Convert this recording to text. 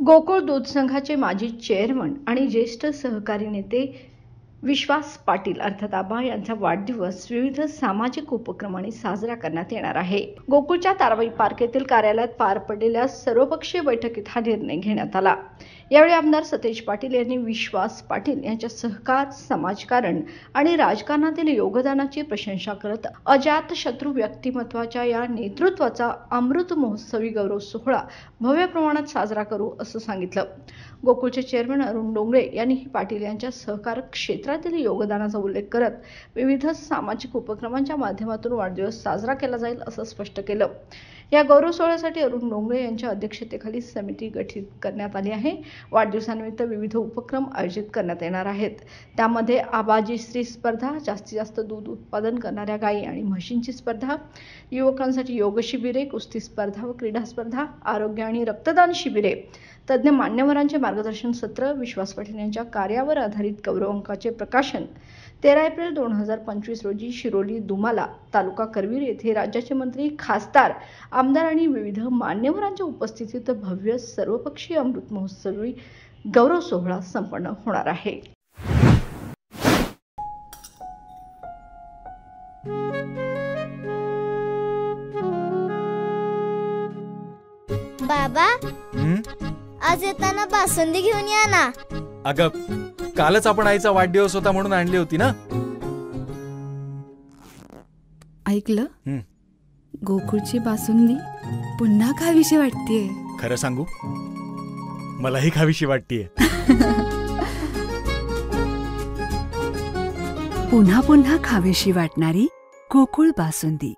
गोकुळ दूध संघाचे माजी चेअरमन आणि ज्येष्ठ सहकारी नेते विश्वास पाटील अर्थात आबा यांचा वाढदिवस विविध सामाजिक उपक्रमांनी साजरा करण्यात येणार आहे। गोकुळच्या ताराबाई पार्क येथील कार्यालयात पार पडलेल्या सर्वपक्षीय बैठकीत हा निर्णय घेण्यात आला। यावेळी आमदार सतेज पाटील यांनी विश्वास पाटील यांच्या सहकार, समाजकारण आणि राजकारणातील योगदानाची प्रशंसा करत अजातशत्रू व्यक्तिमत्वाच्या या नेतृत्वाचा अमृत महोत्सवी गौरव सोहळा भव्य प्रमाणात साजरा करू असं सांगितलं। गोकुळचे चेअरमन अरुण डोंगरे यांनी पाटील यांच्या सहकार क्षेत्रातील योगदानाचा उल्लेख करत विविध सामाजिक उपक्रमांच्या माध्यमातून वाढदिवस साजरा केला जाईल असं स्पष्ट केलं। या गौरव सोहळ्यासाठी अरुण डोंगरे यांच्या अध्यक्षतेखाली समिती गठीत करण्यात आली आहे। वाढदिवसानिमित्त विविध उपक्रम आयोजित करण्यात येणार आहेत। त्यामध्ये आबाजी श्री स्पर्धा, जास्तीत जास्त दूध उत्पादन करणाऱ्या गायी आणि म्हशींची स्पर्धा, युवकांसाठी योग शिबिरे, कुस्ती स्पर्धा व क्रीडा स्पर्धा, आरोग्य आणि रक्तदान शिबिरे, तज्ञ मान्यवरांचे मार्गदर्शन सत्र, विश्वास पाटील यांच्या कार्यावर आधारित गौरव अंकाचे प्रकाशन 13 एप्रिल 2025 रोजी शिरोली दुमाला तालुका करवीर येथे राज्याचे मंत्री, खासदार, आमदार आणि विविध मान्यवरांच्या उपस्थितीत भव्य सर्वपक्षीय अमृत महोत्सवी गौरव सोहळा संपन्न होणार आहे। बाबा, आज येताना बासुंदी घेऊन या ना। अगं, कालच आपण आईचा वाढदिवस होता म्हणून आणली होती ना। ऐकलं, गोकुळची बासुंदी पुन्हा खावीशी वाटतेय। खरं सांगू, मलाही खावीशी वाटतेय। पुन्हा पुन्हा खावीशी वाटणारी गोकुळ बासुंदी।